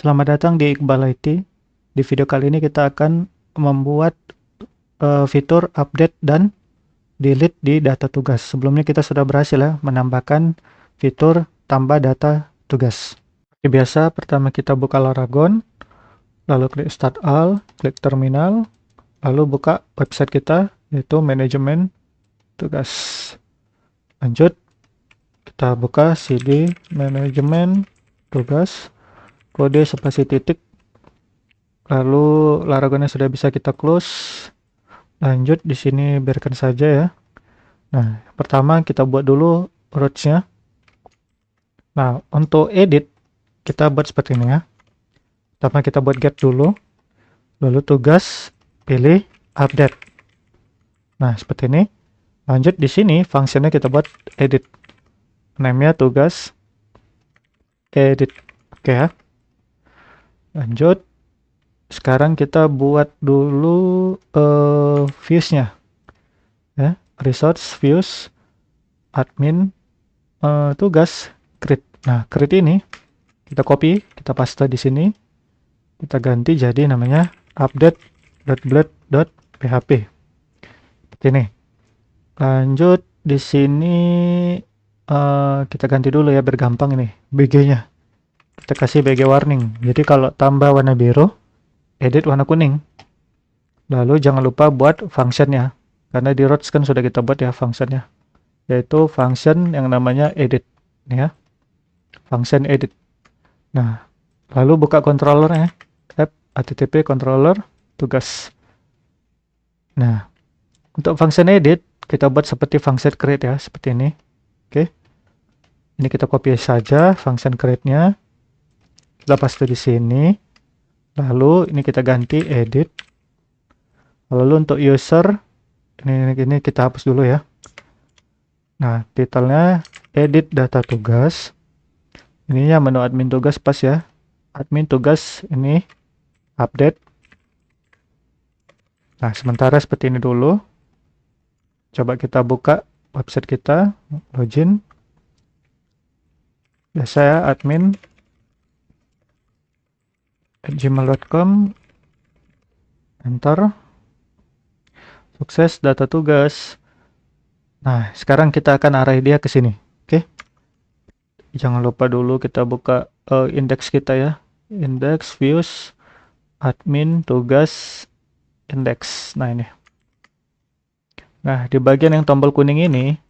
Selamat datang di Iqbal IT. Di video kali ini kita akan membuat fitur update dan delete di data tugas. Sebelumnya kita sudah berhasil ya menambahkan fitur tambah data tugas. Seperti biasa, pertama kita buka Laragon, lalu klik Start All, klik Terminal, lalu buka website kita yaitu manajemen tugas. Lanjut, kita buka cd manajemen tugas, kode spasi titik, lalu Laragonnya sudah bisa kita close. Lanjut, di sini biarkan saja ya. Nah, pertama kita buat dulu routes-nya. Nah, untuk edit kita buat seperti ini ya. Pertama kita buat get dulu, lalu tugas, pilih update. Nah, seperti ini. Lanjut, di sini fungsinya kita buat edit. Name-nya tugas edit. Oke ya. Lanjut, sekarang kita buat dulu views-nya ya, resource views admin tugas create. Nah, create ini kita copy, kita paste di sini, kita ganti jadi namanya update.blade.php seperti ini. Lanjut, di sini kita ganti dulu ya biar gampang ini BG-nya. Kita kasih BG warning. Jadi kalau tambah warna biru, edit warna kuning. Lalu jangan lupa buat functionnya, karena di routes kan sudah kita buat ya functionnya, yaitu function yang namanya edit ya, function edit. Nah, lalu buka controllernya, app http controller tugas. Nah, untuk function edit kita buat seperti function create ya, seperti ini. Oke, ini kita copy saja function create-nya, kita paste di sini. Lalu ini kita ganti edit. Lalu untuk user ini kita hapus dulu ya. Nah, titelnya edit data tugas. Ininya menu admin tugas pas ya. Admin tugas ini update. Nah, sementara seperti ini dulu. Coba kita buka website kita, login. Biasa ya, admin @gmail.com, enter, sukses data tugas. Nah, sekarang kita akan arahi dia ke sini. Oke, jangan lupa dulu kita buka indeks kita ya, indeks views admin tugas indeks. Nah, ini. Nah, di bagian yang tombol kuning ini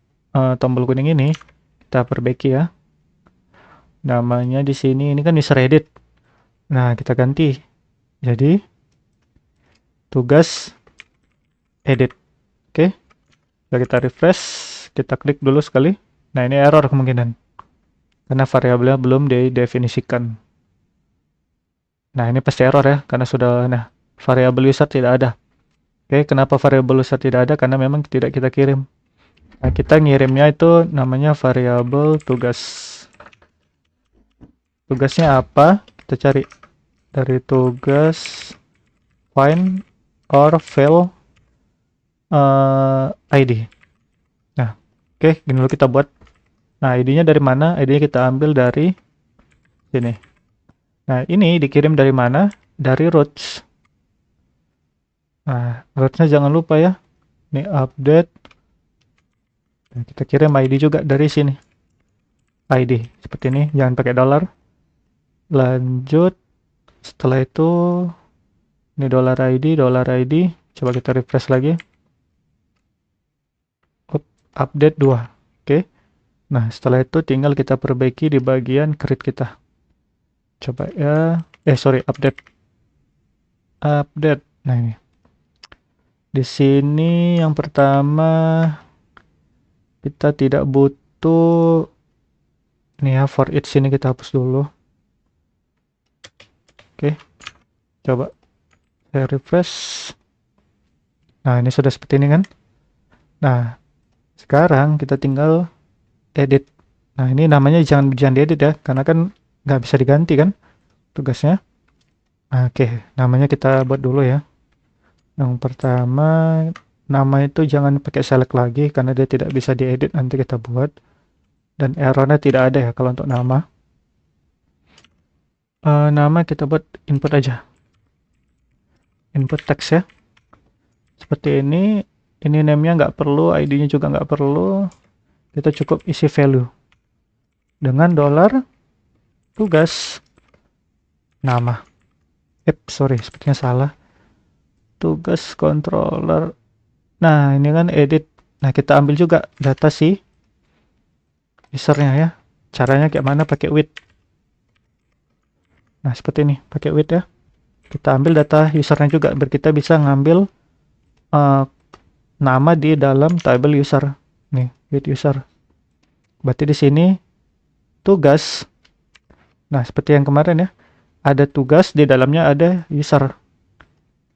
kita perbaiki ya. Namanya di sini ini kan user edit. Nah, kita ganti jadi tugas edit. Oke, kita refresh, kita klik dulu sekali. Nah, ini error kemungkinan karena variabelnya belum didefinisikan. Nah, ini pasti error ya, karena sudah variabel user tidak ada. Oke, kenapa variabel user tidak ada? Karena memang tidak kita kirim. Nah, kita ngirimnya itu namanya variabel tugas. Tugasnya apa? Kita cari dari tugas find or fail ID. Nah, oke, gini dulu kita buat. Nah, ID-nya dari mana? ID-nya kita ambil dari sini. Nah, ini dikirim dari mana? Dari routes. Nah, routes-nya jangan lupa ya. Ini update. Nah, kita kirim ID juga dari sini. ID seperti ini, jangan pakai $. Lanjut, setelah itu ini $ID. Coba kita refresh lagi. Update 2. Oke. Nah, setelah itu tinggal kita perbaiki di bagian create kita. Coba ya. Update. Update. Nah, ini. Di sini yang pertama kita tidak butuh ini ya, for each sini kita hapus dulu. Oke. Coba saya refresh. Nah, ini sudah seperti ini kan. Nah, sekarang kita tinggal edit. Nah, ini namanya jangan diedit ya, karena kan nggak bisa diganti kan tugasnya. Nah, oke, namanya kita buat dulu ya. Yang pertama, nama itu jangan pakai select lagi karena dia tidak bisa diedit, nanti kita buat. Dan errornya tidak ada ya kalau untuk nama. Nama kita buat input aja, input teks ya, seperti ini name-nya nggak perlu, ID-nya juga nggak perlu, kita cukup isi value dengan $ tugas nama. Sorry, sepertinya salah, tugas controller. Nah, ini kan edit. Nah, kita ambil juga data si usernya ya. Caranya kayak mana? Pakai with. Nah, seperti ini, pakai with ya. Kita ambil data usernya juga, biar kita bisa ngambil nama di dalam table user. Nih, with user. Berarti di sini tugas. Nah, seperti yang kemarin ya. Ada tugas, di dalamnya ada user.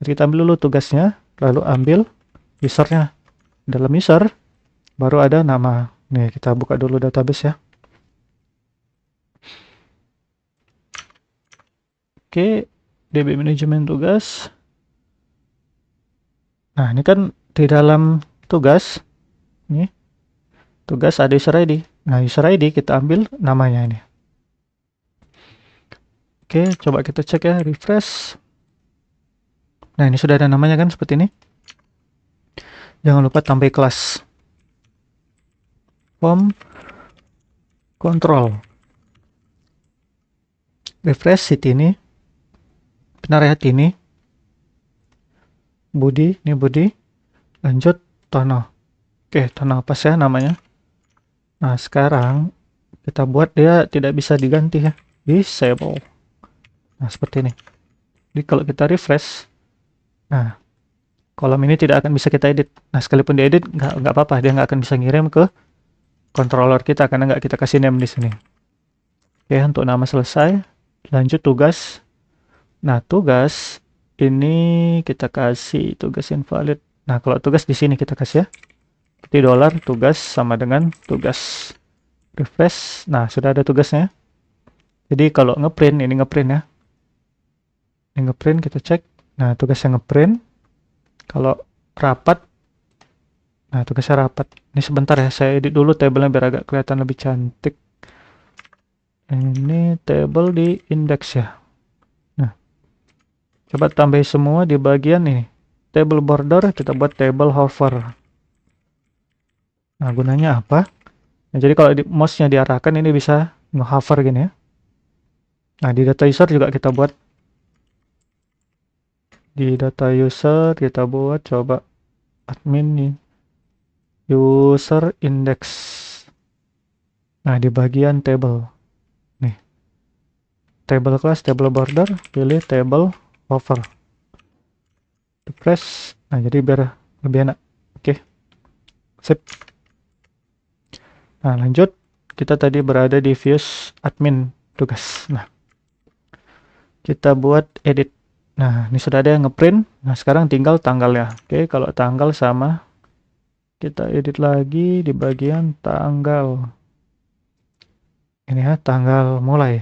Jadi kita ambil dulu tugasnya, lalu ambil usernya. Dalam user, baru ada nama. Nih, kita buka dulu database ya. Oke, DB manajemen tugas. Nah, ini kan di dalam tugas, nih, tugas ada user ID. Nah, user ID kita ambil namanya ini. Oke, coba kita cek ya, refresh. Nah, ini sudah ada namanya kan, seperti ini. Jangan lupa tambah kelas. Form control. Refresh seat ini. Benar ya, ini. Budi, ini Budi. Lanjut, Tono. Oke, Tono pas ya namanya. Nah, sekarang kita buat dia tidak bisa diganti ya. Disable. Nah, seperti ini. Jadi kalau kita refresh, nah, kolom ini tidak akan bisa kita edit. Nah, sekalipun diedit, nggak apa-apa. Dia nggak akan bisa ngirim ke controller kita, karena nggak kita kasih name di sini. Oke, untuk nama selesai. Lanjut tugas. Nah, tugas ini kita kasih tugas invalid. Nah, kalau tugas di sini kita kasih ya. Seperti $ tugas sama dengan tugas. Refresh. Nah, sudah ada tugasnya. Jadi kalau ngeprint, ini ngeprint ya. Ini ngeprint, kita cek. Nah, tugasnya ngeprint. Kalau rapat, nah tugasnya rapat. Ini sebentar ya, saya edit dulu tabelnya biar agak kelihatan lebih cantik. Ini table di index ya. Nah, coba tambahin semua di bagian ini. Table border, kita buat table hover. Nah, gunanya apa? Nah, jadi kalau mouse-nya diarahkan, ini bisa nge-hover gini ya. Nah, di data user juga kita buat. Di data user kita buat, coba admin nih, user index. Nah, di bagian table nih, table class, table border, pilih table hover, refresh. Nah, jadi biar lebih enak. Oke, sip. Nah, lanjut, kita tadi berada di views admin tugas. Nah, kita buat edit. Nah, ini sudah ada yang ngeprint. Nah, sekarang tinggal tanggalnya. Oke, kalau tanggal sama, kita edit lagi di bagian tanggal. Ini ya, tanggal mulai.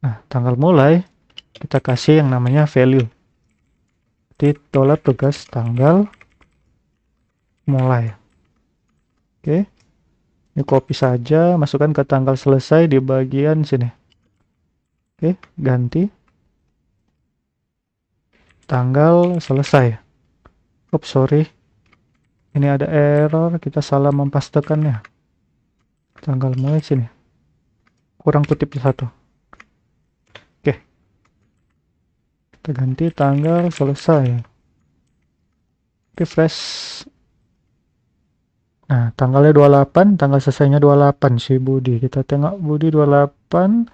Nah, tanggal mulai, kita kasih yang namanya value. Di $tugas tanggal mulai. Oke, ini copy saja, masukkan ke tanggal selesai di bagian sini. Oke, ganti. Tanggal selesai. Oops, sorry. Ini ada error, kita salah mempastekannya. Tanggal mulai sini. Kurang kutip satu. Oke. Kita ganti tanggal selesai. Refresh. Nah, tanggalnya 28, tanggal selesainya 28 si Budi. Kita tengok Budi 28,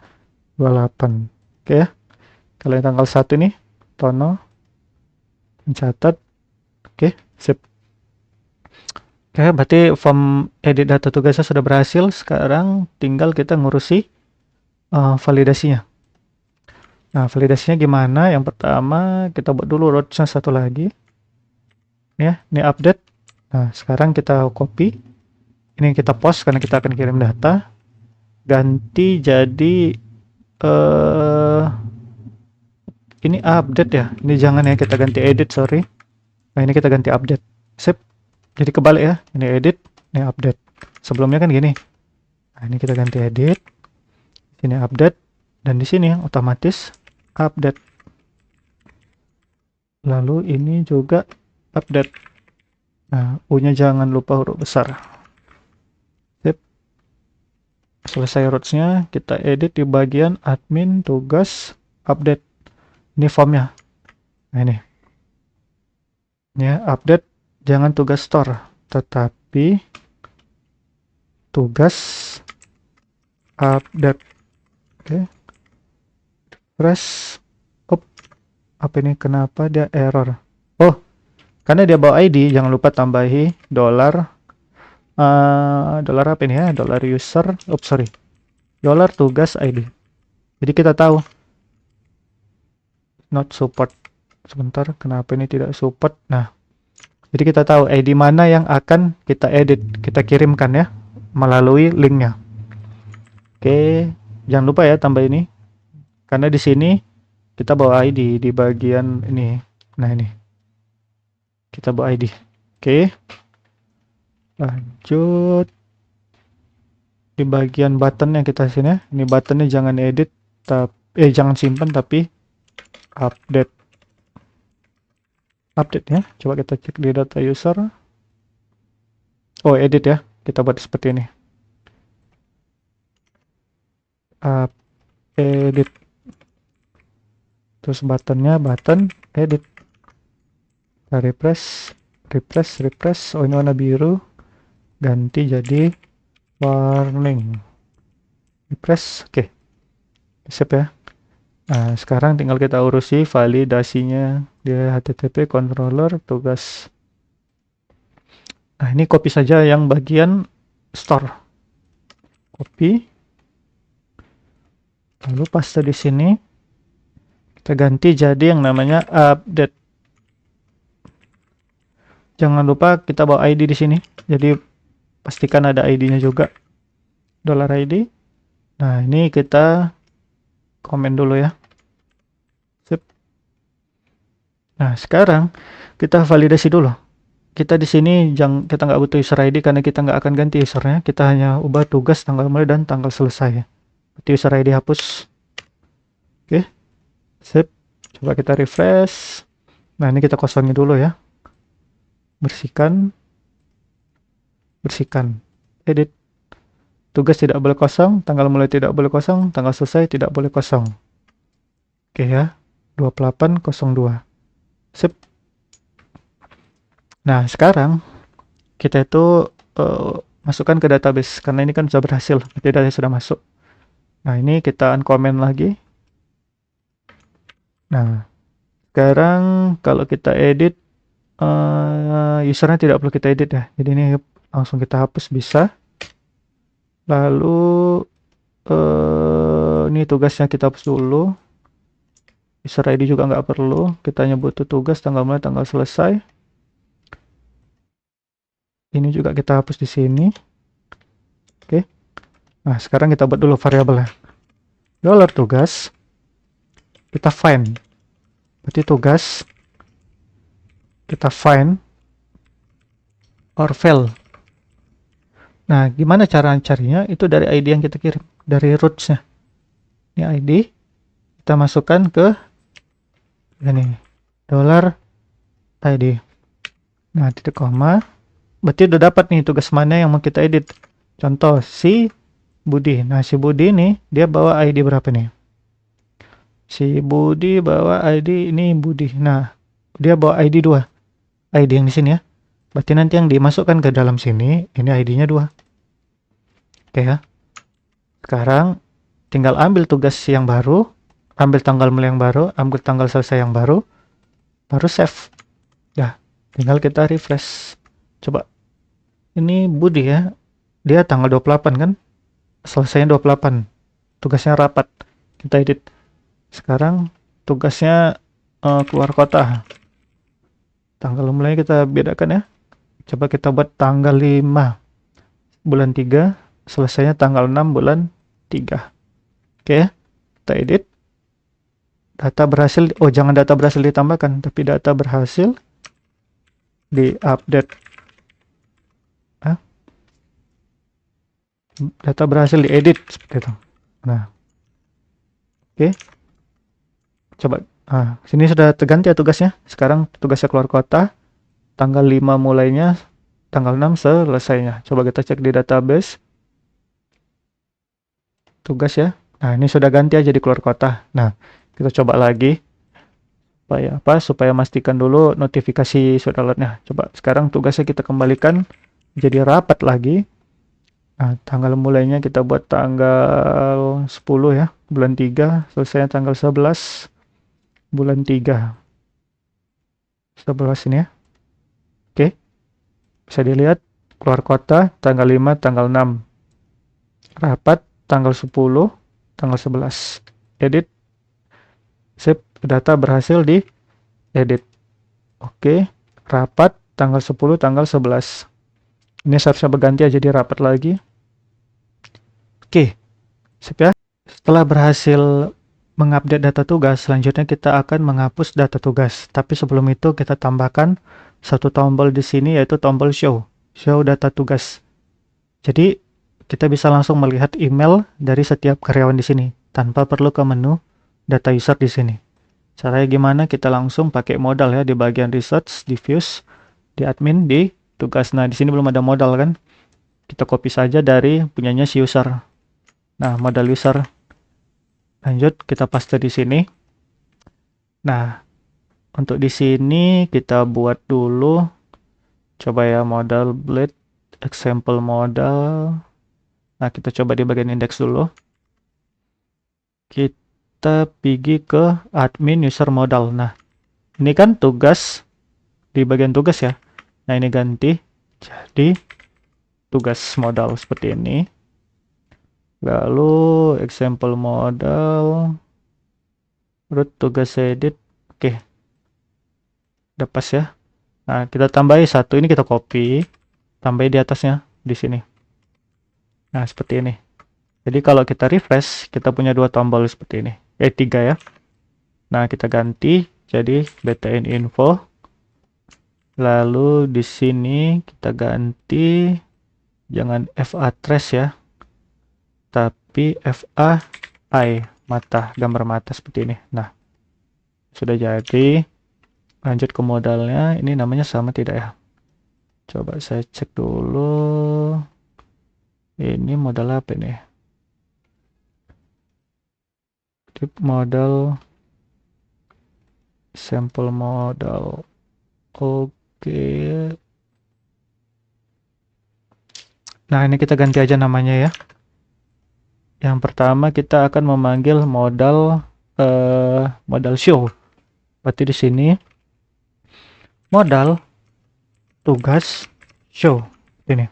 28. Oke ya. Kalau yang tanggal 1 nih, Tono. Mencatat. Oke, sip. Oke, berarti form edit data tugasnya sudah berhasil. Sekarang tinggal kita ngurusi validasinya. Nah, validasinya gimana? Yang pertama, kita buat dulu rows-nya satu lagi. Ya, ini update. Nah, sekarang kita copy. Ini kita post karena kita akan kirim data. Ganti jadi ini update ya. Ini jangan ya, kita ganti edit, sorry. Nah, ini kita ganti update. Sip. Jadi kebalik ya. Ini edit, ini update. Sebelumnya kan gini. Nah, ini kita ganti edit. Ini update. Dan di sini otomatis update. Lalu ini juga update. Nah, U-nya jangan lupa huruf besar. Sip. Selesai roots-nya, kita edit di bagian admin, tugas, update. Ini formnya. Nah, ini. Ya, update jangan tugas store, tetapi tugas update. Oke. Press. Apa ini? Kenapa dia error? Oh, karena dia bawa ID, jangan lupa tambahi dollar apa ini ya? Dollar user, sorry. Dollar tugas ID. Jadi kita tahu not support. Sebentar, kenapa ini tidak support? Nah, jadi kita tahu ID mana yang akan kita edit, kita kirimkan ya melalui linknya. Oke, jangan lupa ya tambah ini. Karena di sini kita bawa ID di bagian ini. Nah, ini. Kita bawa ID. Oke. Lanjut di bagian button yang kita sini. Ini buttonnya jangan edit, jangan simpan tapi update. Update ya. Coba kita cek di data user. Oh, edit ya. Kita buat seperti ini. Edit. Terus buttonnya button edit. Kita refresh. Oh, ini warna biru. Ganti jadi warning. Refresh. Oke. Sip ya. Nah, sekarang tinggal kita urusi validasinya di HTTP controller tugas. Nah, ini copy saja yang bagian store. Copy. Lalu paste di sini. Kita ganti jadi yang namanya update. Jangan lupa kita bawa ID di sini. Jadi pastikan ada ID-nya juga. Dollar ID. Nah, ini kita komen dulu ya. Sip. Nah, sekarang kita validasi dulu. Kita di sini kita nggak butuh user ID karena kita nggak akan ganti usernya. Kita hanya ubah tugas, tanggal mulai dan tanggal selesai. Berarti user ID hapus. Oke. Sip. Coba kita refresh. Nah, ini kita kosongin dulu ya. Bersihkan. Edit. Tugas tidak boleh kosong, tanggal mulai tidak boleh kosong, tanggal selesai tidak boleh kosong. Oke ya. 2802. Sip. Nah, sekarang kita itu masukkan ke database karena ini kan sudah berhasil, berarti datanya sudah masuk. Nah, ini kita uncomment lagi. Nah, sekarang kalau kita edit usernya tidak perlu kita edit ya. Jadi ini langsung kita hapus bisa. Lalu ini tugasnya kita hapus dulu. User ID juga nggak perlu. Kita hanya butuh tugas, tanggal mulai, tanggal selesai. Ini juga kita hapus di sini. Oke. Nah, sekarang kita buat dulu variabelnya. Dollar tugas. Kita find. Berarti tugas. Kita find. Or fail. Nah, gimana cara carinya? Itu dari ID yang kita kirim. Dari roots-nya. Ini ID. Kita masukkan ke ini. Dollar ID. Nah, titik koma. Berarti udah dapat nih tugas mana yang mau kita edit. Contoh, si Budi. Nah, si Budi ini, dia bawa ID berapa nih? Si Budi bawa ID ini Budi. Nah, dia bawa ID 2. ID yang di sini ya. Berarti nanti yang dimasukkan ke dalam sini, ini ID-nya 2. Oke ya. Sekarang tinggal ambil tugas yang baru, ambil tanggal mulai yang baru, ambil tanggal selesai yang baru save. Ya, tinggal kita refresh. Coba. Ini Budi ya. Dia tanggal 28 kan? Selesainya 28. Tugasnya rapat. Kita edit. Sekarang tugasnya keluar kota. Tanggal mulai kita bedakan ya. Coba kita buat tanggal 5 bulan 3, selesainya tanggal 6 bulan 3. Oke, kita edit. Data berhasil, jangan data berhasil ditambahkan, tapi data berhasil di-update. Data berhasil diedit seperti itu. Nah, Oke, coba. Sini sudah terganti ya tugasnya. Sekarang tugasnya keluar kota. Tanggal 5 mulainya, tanggal 6 selesainya. Coba kita cek di database. Tugas ya. Nah, ini sudah ganti aja di keluar kota. Nah, kita coba lagi. Supaya apa? Supaya pastikan dulu notifikasi sudah alertnya. Coba sekarang tugasnya kita kembalikan jadi rapat lagi. Nah, tanggal mulainya kita buat tanggal 10 ya, bulan 3, selesai tanggal 11 bulan 3. 11 ini ya. Oke, bisa dilihat keluar kota tanggal 5, tanggal 6. Rapat tanggal 10, tanggal 11. Edit, save data berhasil di edit. Oke, rapat tanggal 10, tanggal 11. Ini seharusnya berganti aja di rapat lagi. Oke, sip ya. Setelah berhasil mengupdate data tugas, selanjutnya kita akan menghapus data tugas. Tapi sebelum itu kita tambahkan satu tombol di sini yaitu tombol show data tugas. Jadi kita bisa langsung melihat email dari setiap karyawan di sini tanpa perlu ke menu data user di sini. Caranya gimana? Kita langsung pakai modal ya di bagian research, di views, di admin, di tugas. Nah, di sini belum ada modal kan? Kita copy saja dari punyanya si user. Nah, modal user. Lanjut kita paste di sini. Nah, untuk di sini kita buat dulu coba ya modal blade example modal. Nah, kita coba di bagian index dulu. Kita pergi ke admin user modal. Nah, ini kan tugas di bagian tugas ya. Nah, ini ganti jadi tugas modal seperti ini. Lalu example modal root tugas edit. Oke, udah pas ya. Nah, kita tambahi satu, ini kita copy, tambahi di atasnya di sini. Nah, seperti ini. Jadi kalau kita refresh, kita punya dua tombol seperti ini. Tiga ya. Nah, kita ganti jadi btn info. Lalu di sini kita ganti jangan FA trace ya, tapi FA eye, mata, gambar mata seperti ini. Nah, sudah jadi. Lanjut ke modalnya, ini namanya sama tidak ya? Coba saya cek dulu. Ini modal apa nih? Tip modal, sampel modal. Oke. Nah, ini kita ganti aja namanya ya. Yang pertama kita akan memanggil modal modal show. Berarti di sini modal tugas show ini.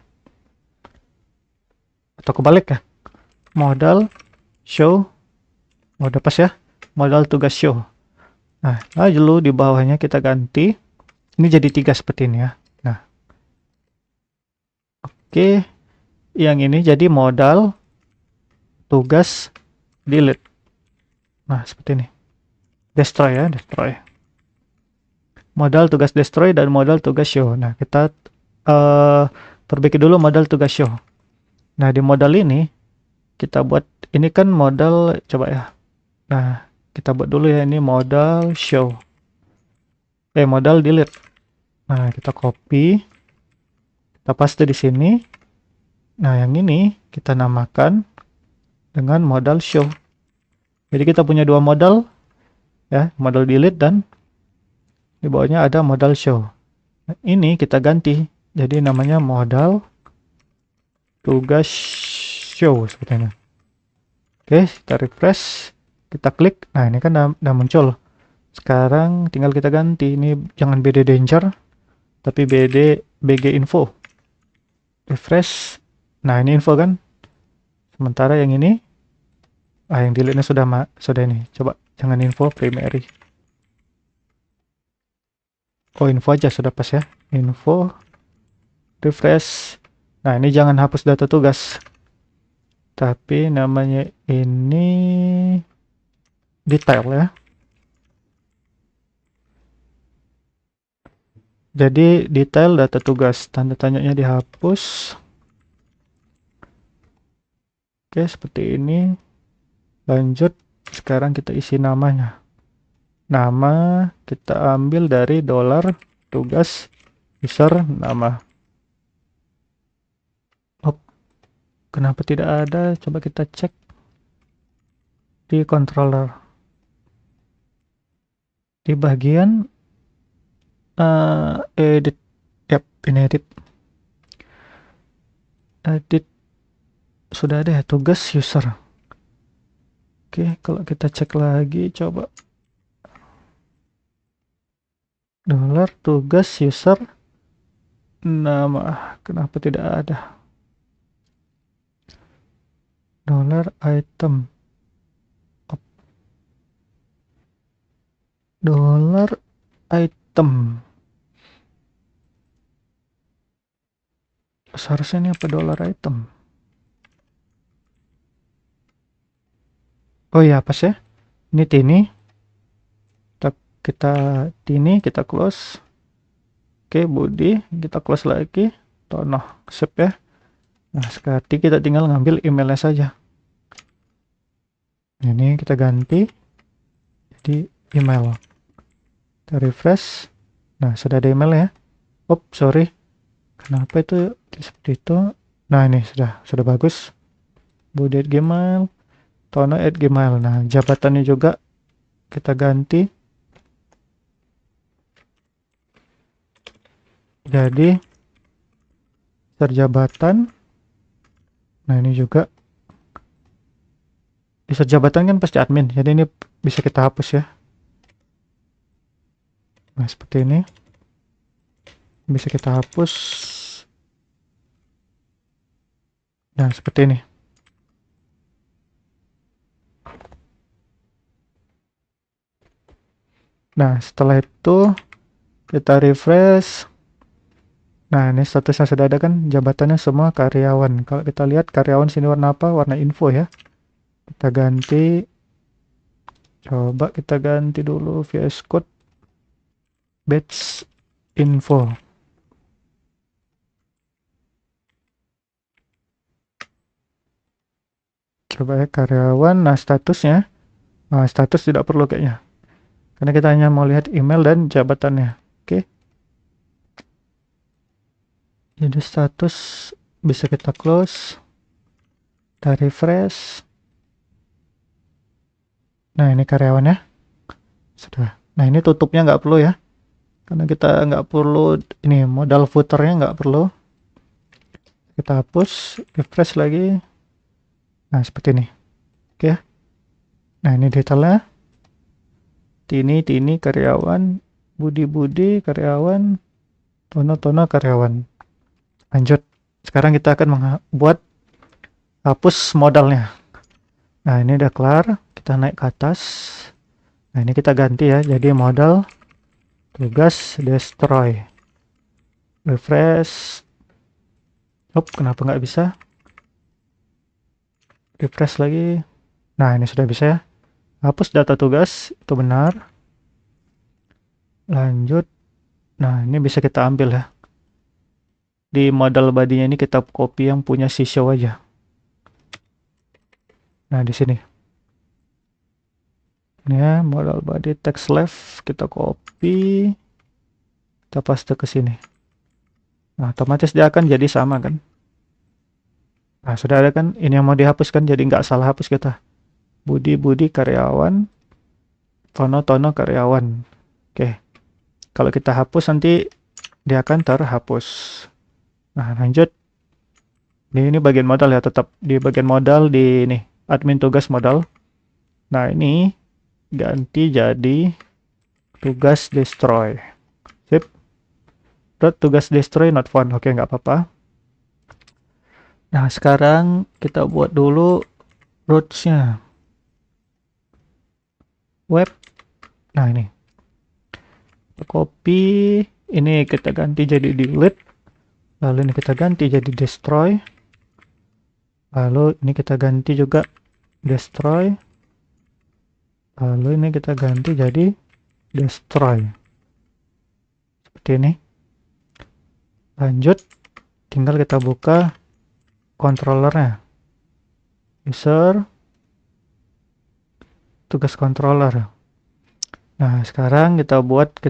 Atau kebalik ya. Modal show. Udah pas ya. Modal tugas show. Nah, lalu di bawahnya kita ganti. Ini jadi 3 seperti ini ya. Nah. Oke. Yang ini jadi modal tugas delete. Nah, seperti ini. Destroy ya, destroy. Modal tugas destroy dan modal tugas show. Nah, kita perbaiki dulu modal tugas show. Nah, di modal ini kita buat, ini kan modal, coba ya. Nah, kita buat dulu ya, ini modal show. Modal delete. Nah, kita copy. Kita paste di sini. Nah, yang ini kita namakan dengan modal show. Jadi kita punya dua modal ya, modal delete dan di bawahnya ada modal show. Nah, ini kita ganti jadi namanya modal tugas show seperti ini. Oke, kita refresh, kita klik. Nah, ini kan udah muncul. Sekarang tinggal kita ganti, ini jangan BD danger tapi BG info. Refresh. Nah, ini info kan. Sementara yang ini yang delete-nya sudah ini. Coba jangan info primary. Info aja sudah pas ya. Info, refresh. Nah, ini jangan hapus data tugas. Tapi namanya ini detail ya. Jadi detail data tugas, tanda tanyanya dihapus. Oke, seperti ini. Lanjut Sekarang kita isi namanya. Nama kita ambil dari dolar tugas user nama. Oh, kenapa tidak ada? Coba kita cek di controller. Di bagian edit. Yap, ini edit. Edit. Sudah ada ya, tugas user. Oke, kalau kita cek lagi, coba. Dolar tugas user nama. Kenapa tidak ada? Dolar item. Dolar item. Seharusnya ini apa, dolar item? Oh iya, pas ya. Ini Tini. Kita Tini, kita close. Oke, Budi, kita close lagi. Tono, save ya. Nah, sekarang kita tinggal ngambil emailnya saja. Ini kita ganti jadi email. Kita refresh. Nah, sudah ada email ya. Oh, sorry. Kenapa itu seperti itu? Nah, ini sudah bagus. Budi @gmail, Tono @gmail. Nah, jabatannya juga kita ganti jadi jabatan. Nah, ini juga bisa jabatan kan pasti admin, jadi ini bisa kita hapus ya. Nah, seperti ini bisa kita hapus. Nah, seperti ini. Nah, setelah itu kita refresh. Nah, ini statusnya sudah ada kan, jabatannya semua karyawan. Kalau kita lihat karyawan sini warna apa? Warna info ya. Kita ganti. Coba kita ganti dulu VS Code batch info. Coba ya, karyawan. Nah, statusnya. Nah, status tidak perlu kayaknya. Karena kita hanya mau lihat email dan jabatannya. Oke. Jadi status bisa kita close. Kita refresh. Nah, ini karyawan ya. Sudah. Nah, ini tutupnya nggak perlu ya. Karena kita nggak perlu, ini modal footernya nggak perlu. Kita hapus, refresh lagi. Nah, seperti ini. Oke. Nah, ini detailnya. Tini karyawan, Budi karyawan, Tono karyawan. Lanjut. Sekarang kita akan membuat hapus modalnya. Nah, ini udah kelar. Kita naik ke atas. Nah, ini kita ganti ya. Jadi modal tugas destroy. Refresh. Kenapa nggak bisa? Refresh lagi. Nah, ini sudah bisa ya. Hapus data tugas, itu benar. Lanjut. Nah, ini bisa kita ambil ya. Di modal bodinya ini kita copy yang punya sisyo aja. Nah, di sini. Ini ya, modal body text left, kita copy. Kita paste ke sini. Nah, otomatis dia akan jadi sama kan. Nah, sudah ada kan. Ini yang mau dihapuskan, jadi nggak salah hapus kita. Budi karyawan, Tono karyawan. Oke. Kalau kita hapus nanti dia akan terhapus. Nah, lanjut. Ini bagian modal ya, tetap di bagian modal di ini, admin tugas modal. Nah, ini ganti jadi tugas destroy. Sip. Tugas destroy not found. Oke, nggak apa-apa. Nah, sekarang kita buat dulu roots-nya. Web. Nah, ini. Copy. Ini kita ganti jadi delete. Lalu ini kita ganti jadi destroy. Lalu ini kita ganti juga destroy. Lalu ini kita ganti jadi destroy. Seperti ini. Lanjut. Tinggal kita buka controllernya. User. tugas controller. Nah, sekarang kita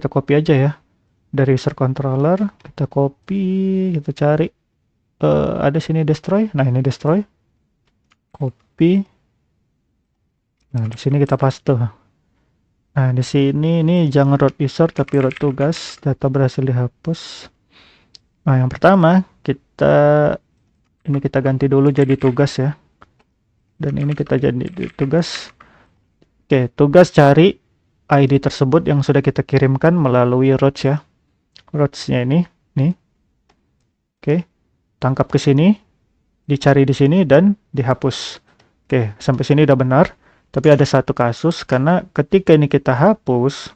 copy aja ya. Dari user controller, kita copy, kita cari ada sini destroy. Nah, ini destroy. Copy. Nah, di sini kita paste. Nah, di sini ini jangan root user tapi root tugas, data berhasil dihapus. Nah, yang pertama kita ganti dulu jadi tugas ya. Dan ini kita jadi tugas. Oke, tugas cari ID tersebut yang sudah kita kirimkan melalui routes ya. Routes-nya ini, nih. Oke, tangkap ke sini, dicari di sini dan dihapus. Oke, sampai sini udah benar. Tapi ada satu kasus, karena ketika ini kita hapus,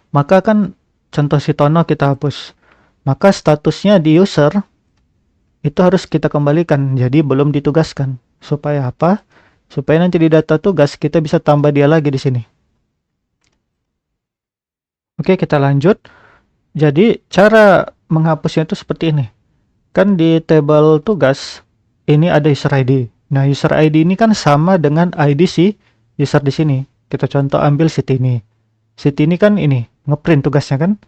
maka kan contoh si Tono kita hapus, maka statusnya di user itu harus kita kembalikan, jadi belum ditugaskan. Supaya apa? Supaya nanti di data tugas kita bisa tambah dia lagi di sini. Oke, kita lanjut. Jadi cara menghapusnya itu seperti ini. Kan di table tugas ini ada user ID. Nah, user ID ini kan sama dengan ID si user di sini. Kita contoh ambil Siti ini. Siti ini kan ini, ngeprint tugasnya kan.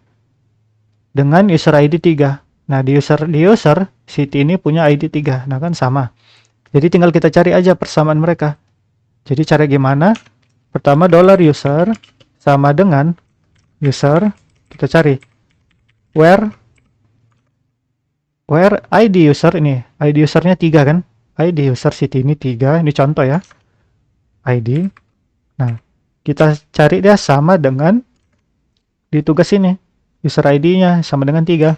Dengan user ID 3. Nah, di user Siti ini punya ID 3. Nah, kan sama. Jadi tinggal kita cari aja persamaan mereka. Jadi cara gimana? Pertama $user sama dengan user, kita cari where ID user ini. ID usernya 3 kan? ID user Siti ini 3, ini contoh ya. ID. Nah, kita cari dia sama dengan di tugas ini. User ID-nya sama dengan 3.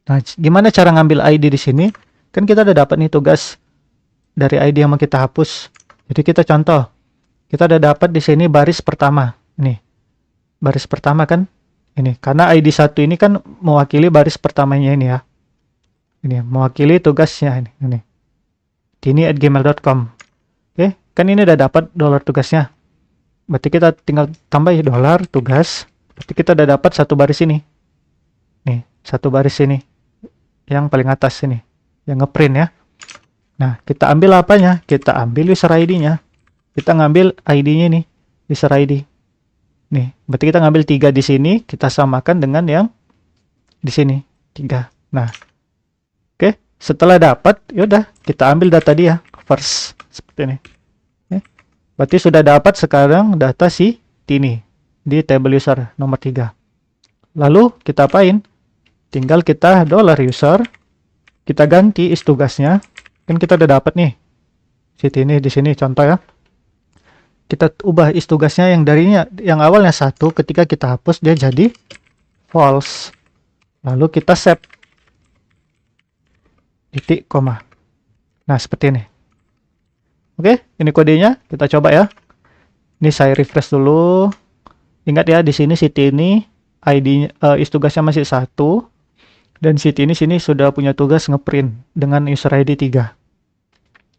Nah, gimana cara ngambil ID di sini? Kan kita udah dapat nih tugas dari ID yang mau kita hapus. Jadi kita contoh. Kita udah dapat di sini baris pertama. Nih. Baris pertama kan? Ini. Karena ID 1 ini kan mewakili baris pertamanya ini ya. Ini mewakili tugasnya ini. tini@gmail.com. Oke, kan ini udah dapat $tugasnya. Berarti kita tinggal tambah ya $tugas. Berarti kita udah dapat satu baris ini. Nih, satu baris ini. Yang paling atas ini. Yang ngeprint ya. Nah, kita ambil apanya? Kita ambil user ID-nya. Kita ngambil ID-nya nih, user ID. Nih, berarti kita ngambil 3 di sini, kita samakan dengan yang di sini, 3. Nah, oke. Setelah dapat, yaudah kita ambil data dia first seperti ini. Berarti sudah dapat sekarang data si Tini di table user nomor 3. Lalu kita apain? Tinggal kita $user, kita ganti is tugasnya. Kan kita udah dapat nih si Tini di sini contoh ya. Kita ubah is tugasnya yang awalnya 1, ketika kita hapus dia jadi false. Lalu kita save. Titik, koma. Nah, seperti ini. Oke, ini kodenya. Kita coba ya. Ini saya refresh dulu. Ingat ya, di sini Siti ini ID is tugasnya masih 1. Dan Siti ini sini sudah punya tugas ngeprint dengan user ID 3.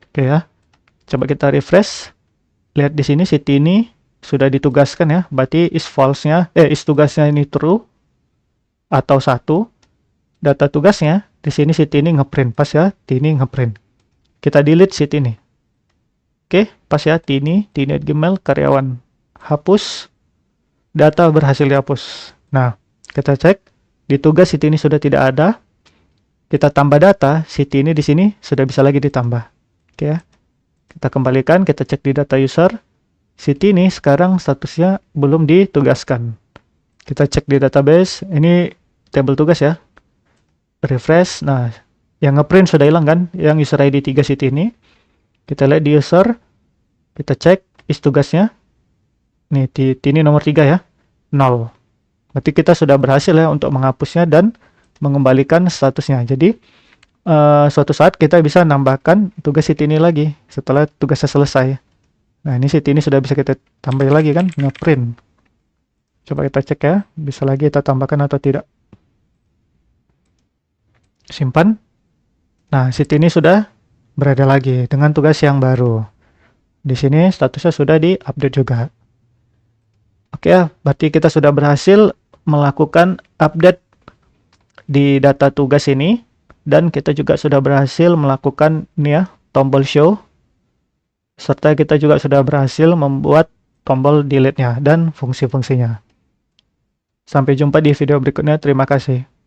Oke ya. Coba kita refresh. Lihat di sini Siti ini sudah ditugaskan ya. Berarti is tugasnya ini true atau 1. Data tugasnya di sini Siti ini ngeprint, pas ya, Tini ngeprint. Kita delete Siti ini. Oke, pas ya, Tini @gmail karyawan. Hapus. Data berhasil dihapus. Nah, kita cek di tugas Siti ini sudah tidak ada. Kita tambah data, Siti ini di sini sudah bisa lagi ditambah. Oke ya. Kita kembalikan, kita cek di data user. Siti ini sekarang statusnya belum ditugaskan. Kita cek di database, ini table tugas ya. Refresh, nah yang ngeprint sudah hilang kan, yang user ID 3 Siti ini. Kita lihat di user, kita cek is tugasnya. Nih, Tini nomor 3 ya, 0. Berarti kita sudah berhasil ya untuk menghapusnya dan mengembalikan statusnya. Jadi suatu saat kita bisa nambahkan tugas Siti ini lagi setelah tugasnya selesai. Nah, ini Siti ini sudah bisa kita tambah lagi kan, ngeprint. Coba kita cek ya, bisa lagi kita tambahkan atau tidak. Simpan. Nah, Siti ini sudah berada lagi dengan tugas yang baru. Di sini statusnya sudah di-update juga. Oke ya, berarti kita sudah berhasil melakukan update di data tugas ini. Dan kita juga sudah berhasil melakukan ini ya, tombol show. serta kita juga sudah berhasil membuat tombol delete-nya dan fungsi-fungsinya. Sampai jumpa di video berikutnya. Terima kasih.